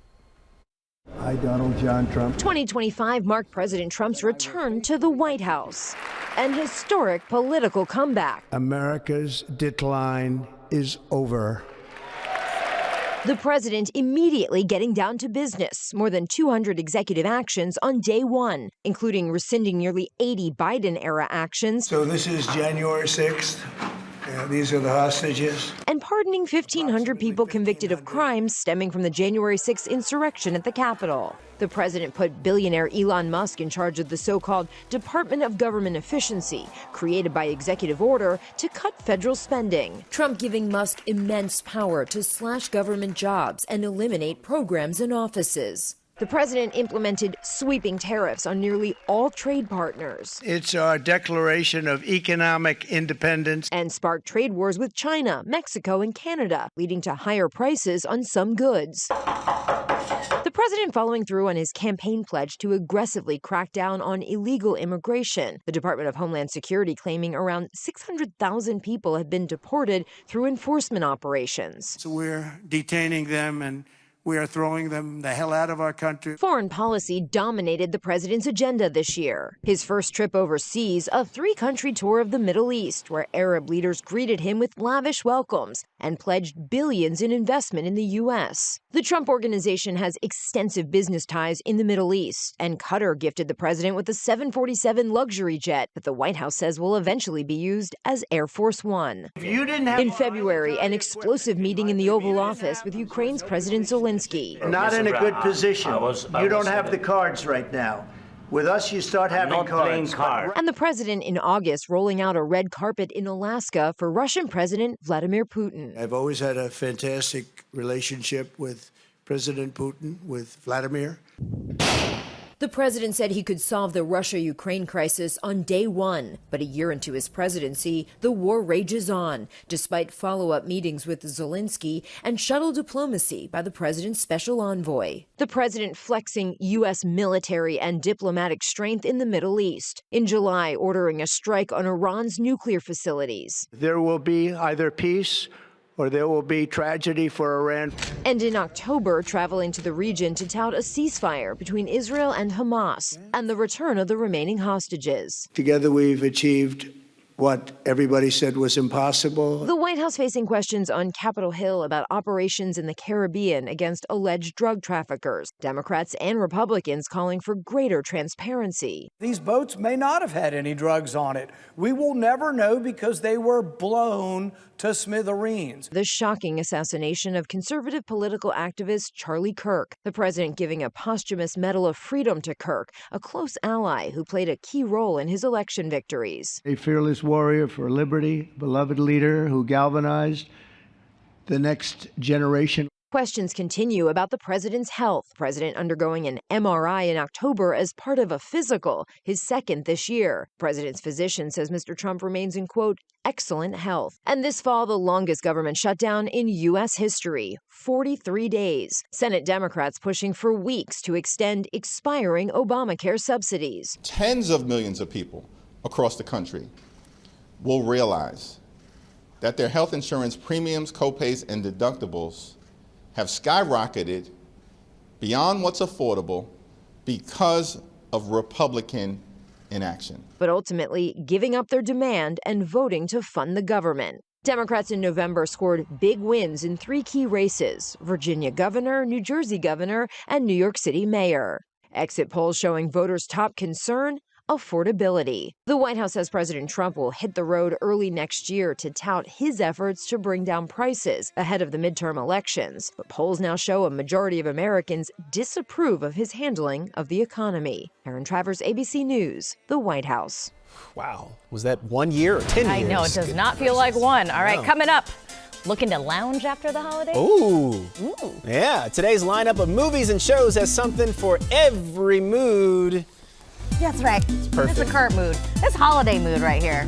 I, Donald John Trump. 2025 marked President Trump's return to the White House, an historic political comeback. America's decline is over. The president immediately getting down to business. More than 200 executive actions on day one, including rescinding nearly 80 Biden-era actions. So this is January 6th, These are the hostages. And pardoning 1,500 people convicted of crimes stemming from the January 6th insurrection at the Capitol. The president put billionaire Elon Musk in charge of the so-called Department of Government Efficiency, created by executive order to cut federal spending. Trump giving Musk immense power to slash government jobs and eliminate programs and offices. The president implemented sweeping tariffs on nearly all trade partners. It's our declaration of economic independence. And sparked trade wars with China, Mexico, and Canada, leading to higher prices on some goods. The president following through on his campaign pledge to aggressively crack down on illegal immigration. The Department of Homeland Security claiming around 600,000 people have been deported through enforcement operations. So we're detaining them and we are throwing them the hell out of our country. Foreign policy dominated the president's agenda this year. His first trip overseas, a 3-country tour of the Middle East, where Arab leaders greeted him with lavish welcomes and pledged billions in investment in the U.S. The Trump Organization has extensive business ties in the Middle East, and Qatar gifted the president with a 747 luxury jet that the White House says will eventually be used as Air Force One. In February, an explosive meeting in the Oval Office with Ukraine's President Zelensky. Not in a good position. You don't have the cards right now. With us, you start having cards. And the president in August rolling out a red carpet in Alaska for Russian President Vladimir Putin. I've always had a fantastic relationship with President Putin, with Vladimir. The president said he could solve the Russia-Ukraine crisis on day one, but a year into his presidency, the war rages on, despite follow-up meetings with Zelensky and shuttle diplomacy by the president's special envoy. The president flexing U.S. military and diplomatic strength in the Middle East. In July, ordering a strike on Iran's nuclear facilities. There will be either peace or there will be tragedy for Iran. And in October, traveling to the region to tout a ceasefire between Israel and Hamas and the return of the remaining hostages. Together we've achieved what everybody said was impossible. The White House facing questions on Capitol Hill about operations in the Caribbean against alleged drug traffickers. Democrats and Republicans calling for greater transparency. These boats may not have had any drugs on it. We will never know because they were blown to smithereens. The shocking assassination of conservative political activist Charlie Kirk. The president giving a posthumous Medal of Freedom to Kirk, a close ally who played a key role in his election victories. A fearless warrior for liberty, beloved leader who galvanized the next generation. Questions continue about the president's health. The president undergoing an MRI in October as part of a physical, his second this year. The president's physician says Mr. Trump remains in, quote, excellent health. And this fall, the longest government shutdown in U.S. history, 43 days. Senate Democrats pushing for weeks to extend expiring Obamacare subsidies. Tens of millions of people across the country will realize that their health insurance premiums, copays, and deductibles have skyrocketed beyond what's affordable because of Republican inaction. But ultimately giving up their demand and voting to fund the government. Democrats in November scored big wins in 3 key races: Virginia governor, New Jersey governor, and New York City mayor. Exit polls showing voters' top concern: affordability. The White House says President Trump will hit the road early next year to tout his efforts to bring down prices ahead of the midterm elections. But polls now show a majority of Americans disapprove of his handling of the economy. Erin Travers, ABC News, the White House. Wow. Was that 1 year or 10 years? I know, it does not feel like one. All right, coming up. Looking to lounge after the holidays? Ooh. Yeah, today's lineup of movies and shows has something for every mood. That's right. It's perfect. It's a current mood. This holiday mood right here.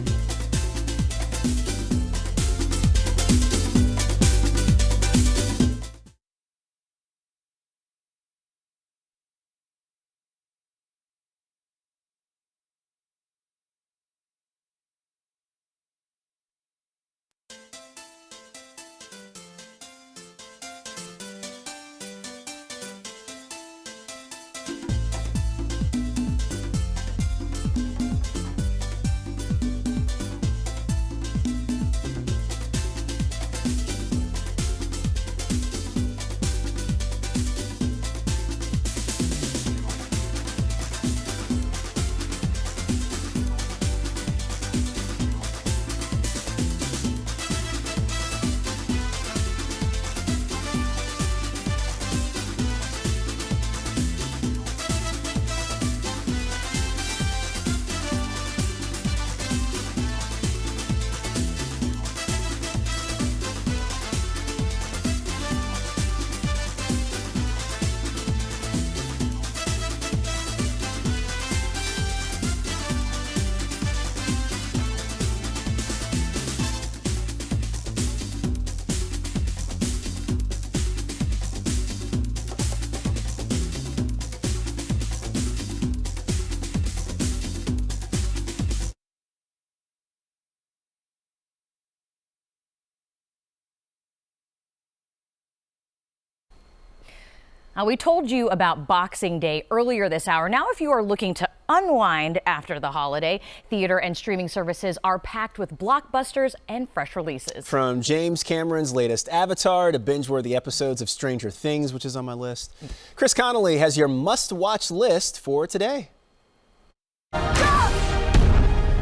We told you about Boxing Day earlier this hour. Now, if you are looking to unwind after the holiday, theater and streaming services are packed with blockbusters and fresh releases. From James Cameron's latest Avatar to binge-worthy episodes of Stranger Things, which is on my list, Chris Connolly has your must-watch list for today.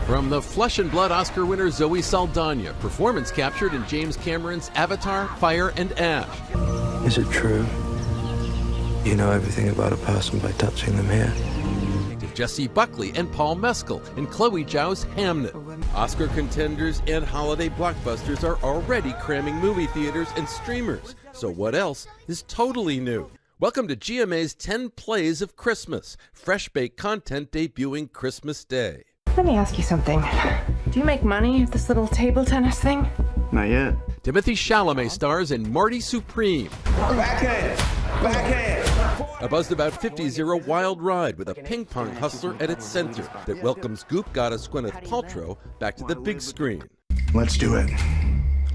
From the Flesh and Blood Oscar winner Zoe Saldana, performance captured in James Cameron's Avatar, Fire and Ash. Is it true? You know everything about a person by touching them here. To Jesse Buckley and Paul Mescal in Chloe Zhao's Hamnet. Oscar contenders and holiday blockbusters are already cramming movie theaters and streamers. So what else is totally new? Welcome to GMA's 10 Plays of Christmas, fresh-baked content debuting Christmas Day. Let me ask you something. Do you make money at this little table tennis thing? Not yet. Timothy Chalamet stars in Marty Supreme. Backhand! Backhand! A buzzed about 50's-era wild ride with a ping-pong hustler at its center that welcomes Goop goddess Gwyneth Paltrow back to the big screen. Let's do it.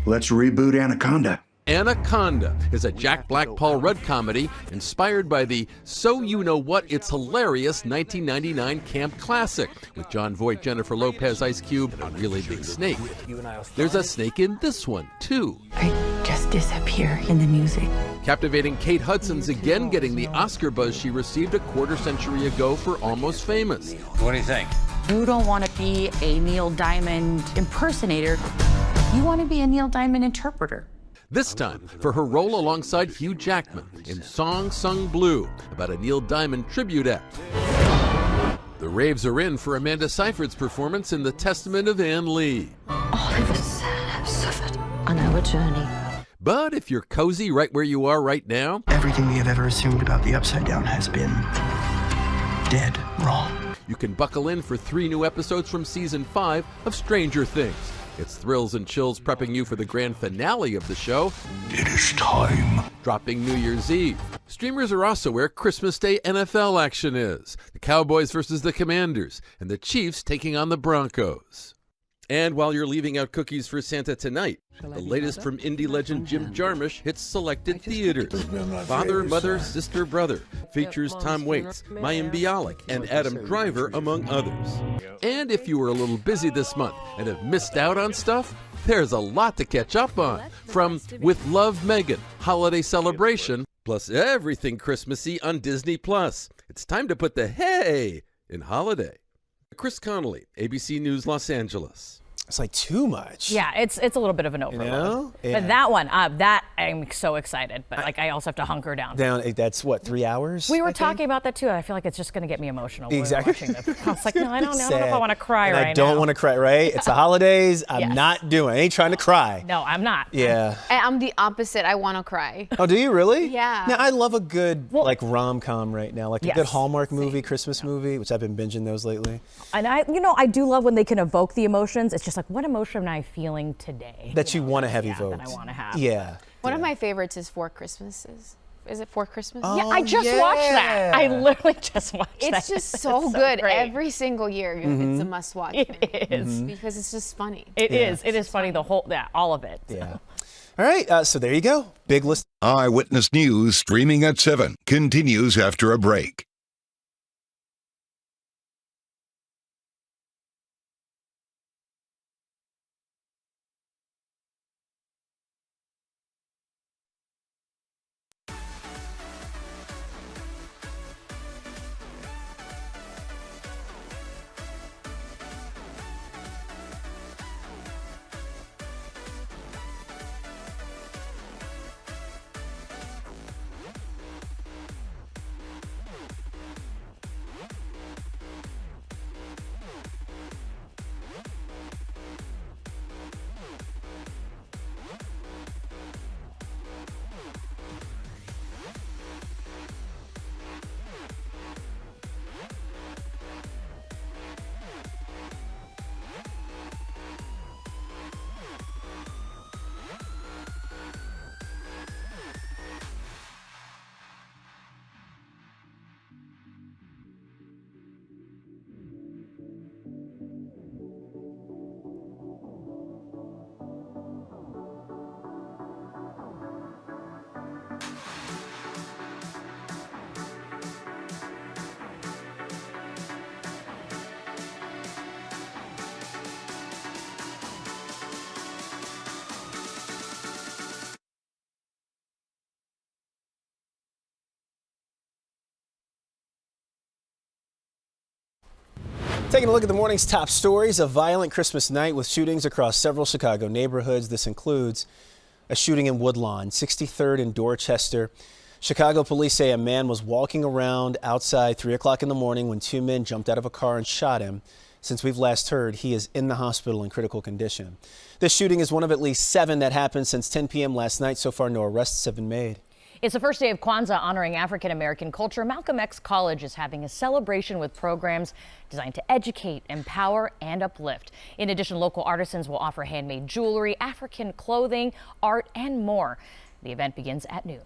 Let's reboot Anaconda. Anaconda is a Jack Black Paul Rudd comedy inspired by the So You Know What It's Hilarious 1999 camp classic with Jon Voight, Jennifer Lopez, Ice Cube, and Really Big Snake. There's a snake in this one, too. I just disappear in the music. Captivating Kate Hudson's again getting the Oscar buzz she received a quarter-century ago for Almost Famous. What do you think? You don't want to be a Neil Diamond impersonator. You want to be a Neil Diamond interpreter. This time for her role alongside Hugh Jackman in Song Sung Blue, about a Neil Diamond tribute act. The raves are in for Amanda Seyfried's performance in The Testament of Anne Lee. All of us have suffered on our journey. But if you're cozy right where you are right now, Everything we have ever assumed about the Upside Down has been dead wrong. you can buckle in for 3 new episodes from Season 5 of Stranger Things. It's thrills and chills prepping you for the grand finale of the show. It is time. Dropping New Year's Eve. Streamers are also where Christmas Day NFL action is. The Cowboys versus the Commanders, and the Chiefs taking on the Broncos. And while you're leaving out cookies for Santa tonight, the latest from indie legend Jim Jarmusch hits selected theaters. Father, Mother, Sister, Brother features Tom Waits, Mayim Bialik, and Adam Driver, among others. And if you were a little busy this month and have missed out on stuff, there's a lot to catch up on. From With Love, Megan, Holiday Celebration, plus everything Christmassy on Disney+. It's time to put the hey in holiday. Chris Connolly, ABC News, Los Angeles. It's like too much. Yeah, it's a little bit of an overload. You know? Yeah. But that one, that I'm so excited. But like I also have to hunker down. That's what, 3 hours? We were talking about that too. I feel like it's just going to get me emotional. Exactly. Watching this. I was like, no, I don't know if I want to cry and right now. I don't want to cry, right? It's the holidays. I'm Yes. not doing. I ain't trying to cry. No, I'm not. Yeah. I'm the opposite. I want to cry. Oh, do you really? Yeah. Now, I love a good like rom-com right now, like a Yes. good Hallmark movie, Christmas movie, which I've been binging those lately. And I do love when they can evoke the emotions. It's just like, what emotion am I feeling today? That you want to have evoked. That I want to have. Yeah. One of my favorites is Four Christmases. Is it Four Christmases? Yeah, I just watched that. I literally just watched that. It's just so good. great. Every single year, it's a must-watch. It is. Because it's just funny. It is. It is funny. The whole, all of it. So. Yeah. All right. So there you go. Big list. Eyewitness News streaming at 7 continues after a break. Taking a look at the morning's top stories. A violent Christmas night with shootings across several Chicago neighborhoods. This includes a shooting in Woodlawn, 63rd and Dorchester. Chicago police say a man was walking around outside 3 o'clock in the morning when two men jumped out of a car and shot him. Since we've last heard, he is in the hospital in critical condition. This shooting is one of at least 7 that happened since 10 p.m. last night. So far, no arrests have been made. It's the first day of Kwanzaa honoring African-American culture. Malcolm X College is having a celebration with programs designed to educate, empower, and uplift. In addition, local artisans will offer handmade jewelry, African clothing, art, and more. The event begins at noon.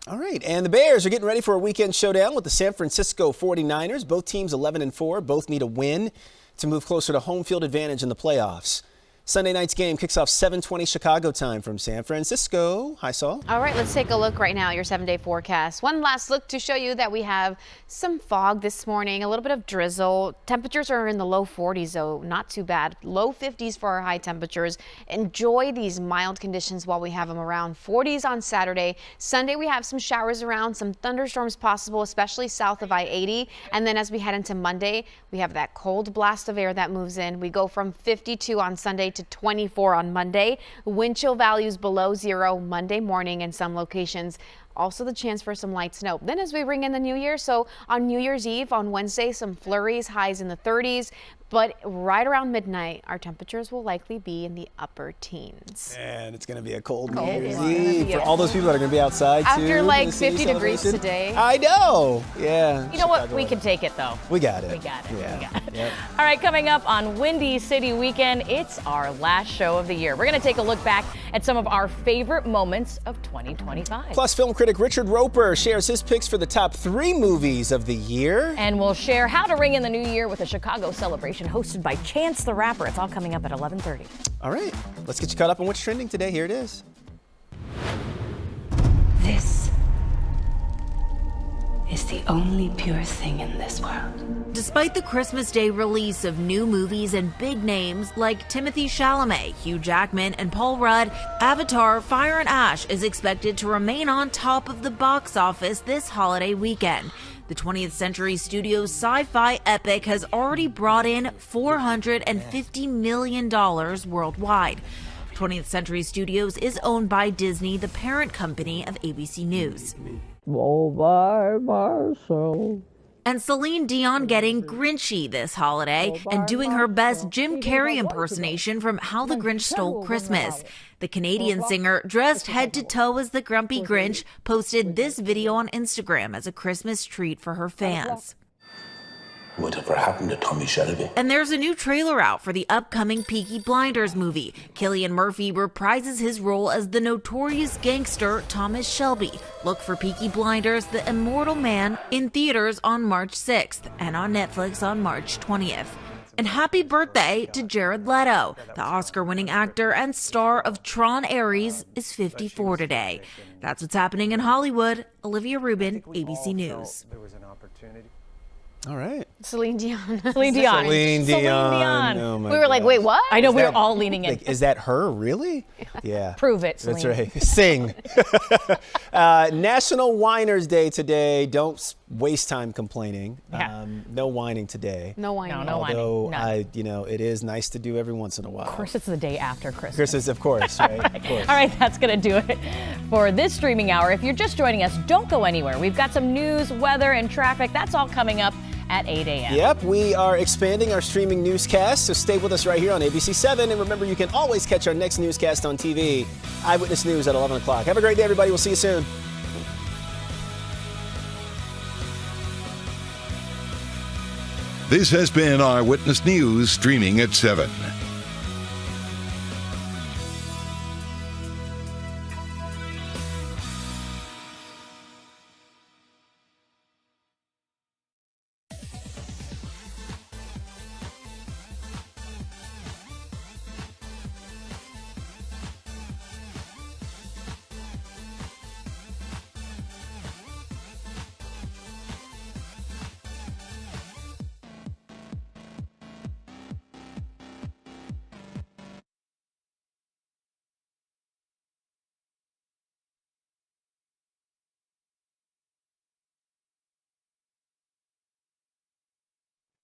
All right, and the Bears are getting ready for a weekend showdown with the San Francisco 49ers. Both teams 11-4. Both need a win to move closer to home field advantage in the playoffs. Sunday night's game kicks off 7:20 Chicago time from San Francisco. Hi, Saul. All right, let's take a look right now at your 7-day forecast. One last look to show you that we have some fog this morning, a little bit of drizzle. Temperatures are in the low 40s, though, not too bad. Low 50s for our high temperatures. Enjoy these mild conditions while we have them around. 40s on Saturday. Sunday, we have some showers around, some thunderstorms possible, especially south of I-80. And then as we head into Monday, we have that cold blast of air that moves in. We go from 52 on Sunday to 24 on Monday. Wind chill values below 0 Monday morning in some locations. Also the chance for some light snow. Then as we bring in the new year, so on New Year's Eve on Wednesday, some flurries, highs in the 30s. But right around midnight, our temperatures will likely be in the upper teens. And it's going to be a cold New Year's Eve for all those people that are going to be outside too. After like 50 degrees today. I know. Yeah. You know what? We can take it, though. We got it. We got it. Yeah. We got it. Yep. All right, coming up on Windy City Weekend, it's our last show of the year. We're going to take a look back at some of our favorite moments of 2025. Plus, film critic Richard Roper shares his picks for the top 3 movies of the year. And we'll share how to ring in the new year with a Chicago celebration hosted by Chance the Rapper. It's all coming up at 11:30. All right, let's get you caught up on what's trending today. Here it is. This is the only pure thing in this world. Despite the Christmas Day release of new movies and big names like Timothée Chalamet, Hugh Jackman, and Paul Rudd, Avatar: Fire and Ash is expected to remain on top of the box office this holiday weekend. The 20th Century Studios sci-fi epic has already brought in $450 million worldwide. 20th Century Studios is owned by Disney, the parent company of ABC News. Oh, bye, Marshall. And Celine Dion getting Grinchy this holiday and doing her best Jim Carrey impersonation from How the Grinch Stole Christmas. The Canadian singer, dressed head to toe as the Grumpy Grinch, posted this video on Instagram as a Christmas treat for her fans. Whatever happened to Tommy Shelby? And there's a new trailer out for the upcoming Peaky Blinders movie. Cillian Murphy reprises his role as the notorious gangster Thomas Shelby. Look for Peaky Blinders: The Immortal Man in theaters on March 6th and on Netflix on March 20th. And happy birthday to Jared Leto. The Oscar-winning actor and star of Tron Ares is 54 today. That's what's happening in Hollywood. Olivia Rubin, ABC News. All right. Celine Dion. Celine Dion. Celine Dion. Oh my we were like, wait, what? I know, we were all leaning in. Like, is that her, really? Yeah. Prove it, Celine. That's right. Sing. National Whiners Day today. Don't waste time complaining. Yeah. No whining today. No whining. No whining. Although, None. it is nice to do every once in a while. Of course, it's the day after Christmas. Christmas, of course, right? Of course. All right, that's going to do it for this streaming hour. If you're just joining us, don't go anywhere. We've got some news, weather, and traffic. That's all coming up at 8 a.m. Yep, we are expanding our streaming newscast, so stay with us right here on ABC7. And remember, you can always catch our next newscast on TV, Eyewitness News at 11 o'clock. Have a great day, everybody. We'll see you soon. This has been Eyewitness News, streaming at 7.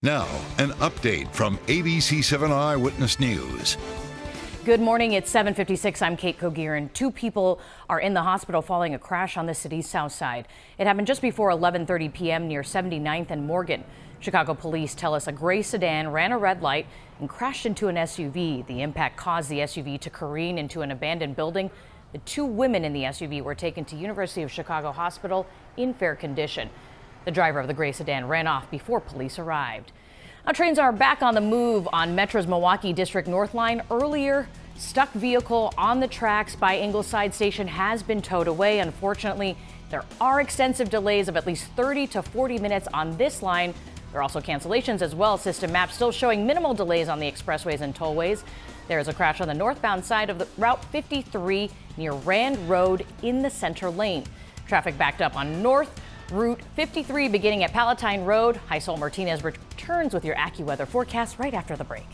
Now, an update from ABC7 Eyewitness News. Good morning. It's 7:56. I'm Kate Kogirin. 2 people are in the hospital following a crash on the city's south side. It happened just before 11:30 p.m. near 79th and Morgan. Chicago police tell us a gray sedan ran a red light and crashed into an SUV. The impact caused the SUV to careen into an abandoned building. The 2 women in the SUV were taken to University of Chicago Hospital in fair condition. The driver of the gray sedan ran off before police arrived. Now, trains are back on the move on Metro's Milwaukee District North Line. Earlier, stuck vehicle on the tracks by Ingleside Station has been towed away. Unfortunately, there are extensive delays of at least 30 to 40 minutes on this line. There are also cancellations as well. System maps still showing minimal delays on the expressways and tollways. There is a crash on the northbound side of the Route 53 near Rand Road in the center lane. Traffic backed up on North Route 53 beginning at Palatine Road. Heisel Martinez returns with your AccuWeather forecast right after the break.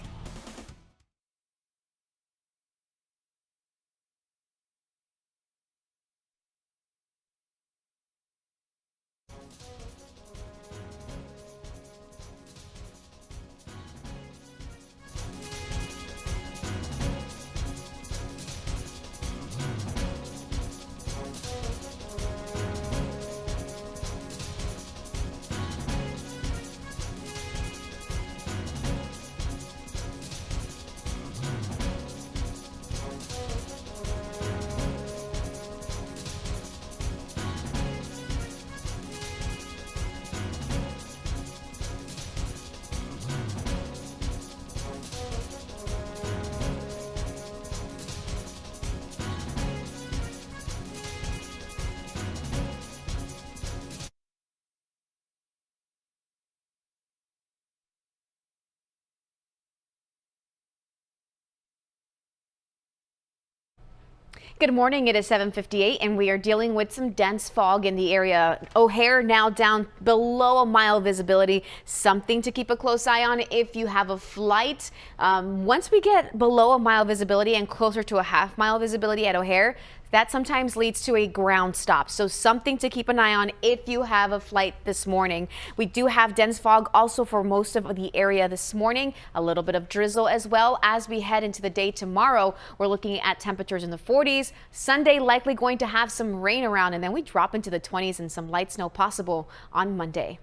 Good morning. It is 7:58 and we are dealing with some dense fog in the area. O'Hare now down below a mile visibility. Something to keep a close eye on if you have a flight. Once we get below a mile visibility and closer to a half-mile visibility at O'Hare, that sometimes leads to a ground stop. So something to keep an eye on if you have a flight this morning. We do have dense fog also for most of the area this morning. A little bit of drizzle as well as we head into the day tomorrow. We're looking at temperatures in the 40s. Sunday likely going to have some rain around, and then we drop into the 20s and some light snow possible on Monday.